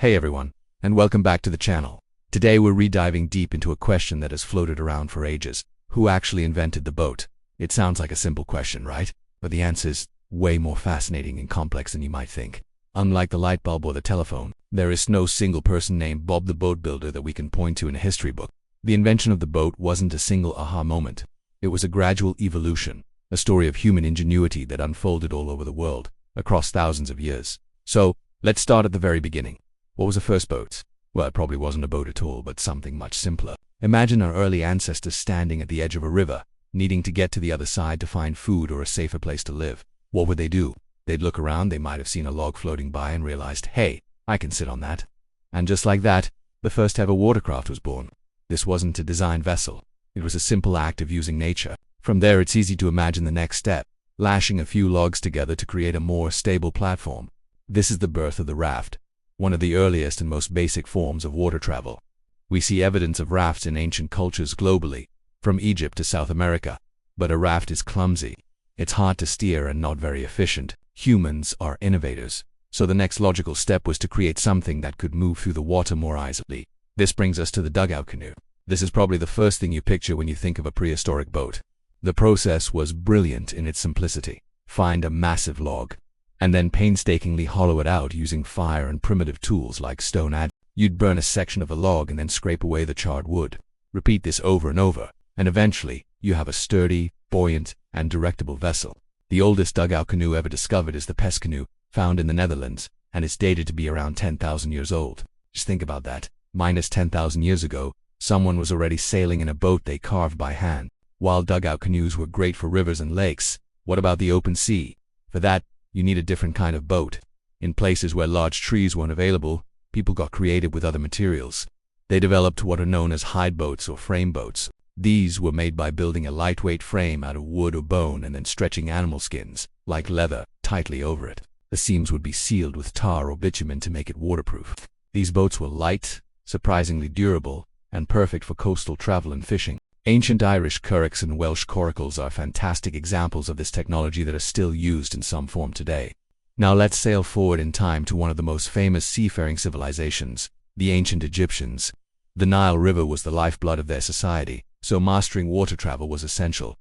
Hey everyone, and welcome back to the channel. Today we're rediving deep into a question that has floated around for ages. Who actually invented the boat? It sounds like a simple question, right? But the answer's way more fascinating and complex than you might think. Unlike the light bulb or the telephone, there is no single person named Bob the Boat Builder that we can point to in a history book. The invention of the boat wasn't a single aha moment. It was a gradual evolution, a story of human ingenuity that unfolded all over the world, across thousands of years. So, let's start at the very beginning. What was the first boat? Well, it probably wasn't a boat at all, but something much simpler. Imagine our early ancestors standing at the edge of a river, needing to get to the other side to find food or a safer place to live. What would they do? They'd look around, they might have seen a log floating by and realized, hey, I can sit on that. And just like that, the first ever watercraft was born. This wasn't a designed vessel. It was a simple act of using nature. From there, it's easy to imagine the next step, lashing a few logs together to create a more stable platform. This is the birth of the raft, one of the earliest and most basic forms of water travel. We see evidence of rafts in ancient cultures globally, from Egypt to South America. But a raft is clumsy. It's hard to steer and not very efficient. Humans are innovators, so the next logical step was to create something that could move through the water more easily. This brings us to the dugout canoe. This is probably the first thing you picture when you think of a prehistoric boat. The process was brilliant in its simplicity. Find a massive log, and then painstakingly hollow it out using fire and primitive tools like stone adze. You'd burn a section of the log and then scrape away the charred wood. Repeat this over and over, and eventually, you have a sturdy, buoyant, and directable vessel. The oldest dugout canoe ever discovered is the Pest canoe, found in the Netherlands, and it's dated to be around 10,000 years old. Just think about that. Minus 10,000 years ago, someone was already sailing in a boat they carved by hand. While dugout canoes were great for rivers and lakes, what about the open sea? For that, you need a different kind of boat. In places where large trees weren't available, people got creative with other materials. They developed what are known as hide boats or frame boats. These were made by building a lightweight frame out of wood or bone and then stretching animal skins, like leather, tightly over it. The seams would be sealed with tar or bitumen to make it waterproof. These boats were light, surprisingly durable, and perfect for coastal travel and fishing. Ancient Irish curraghs and Welsh coracles are fantastic examples of this technology that are still used in some form today. Now let's sail forward in time to one of the most famous seafaring civilizations, the ancient Egyptians. The Nile River was the lifeblood of their society, so mastering water travel was essential.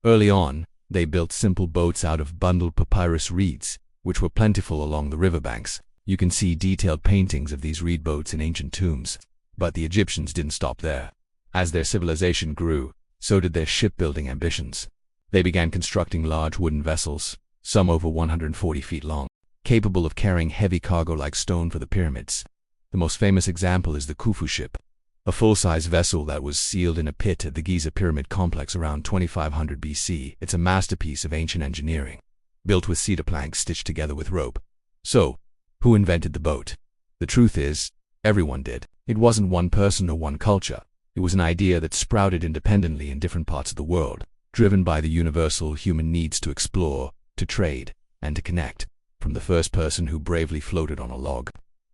Early on, they built simple boats out of bundled papyrus reeds, which were plentiful along the riverbanks. You can see detailed paintings of these reed boats in ancient tombs. But the Egyptians didn't stop there. As their civilization grew, so did their shipbuilding ambitions. They began constructing large wooden vessels, some over 140 feet long, capable of carrying heavy cargo like stone for the pyramids. The most famous example is the Khufu ship, a full-size vessel that was sealed in a pit at the Giza Pyramid complex around 2500 BC. It's a masterpiece of ancient engineering, built with cedar planks stitched together with rope. So, who invented the boat? The truth is, everyone did. It wasn't one person or one culture. It was an idea that sprouted independently in different parts of the world, driven by the universal human needs to explore, to trade, and to connect. From the first person who bravely floated on a log,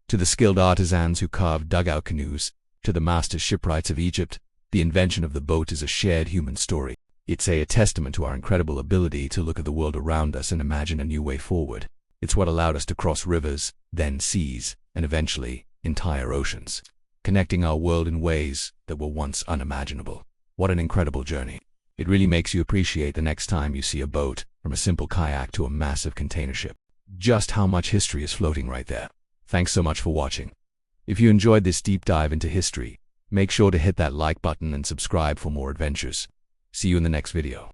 to the skilled artisans who carved dugout canoes, to the master shipwrights of Egypt, the invention of the boat is a shared human story. It's a testament to our incredible ability to look at the world around us and imagine a new way forward. It's what allowed us to cross rivers, then seas, and eventually, entire oceans, connecting our world in ways that were once unimaginable. What an incredible journey. It really makes you appreciate the next time you see a boat, from a simple kayak to a massive container ship. Just how much history is floating right there. Thanks so much for watching. If you enjoyed this deep dive into history, make sure to hit that like button and subscribe for more adventures. See you in the next video.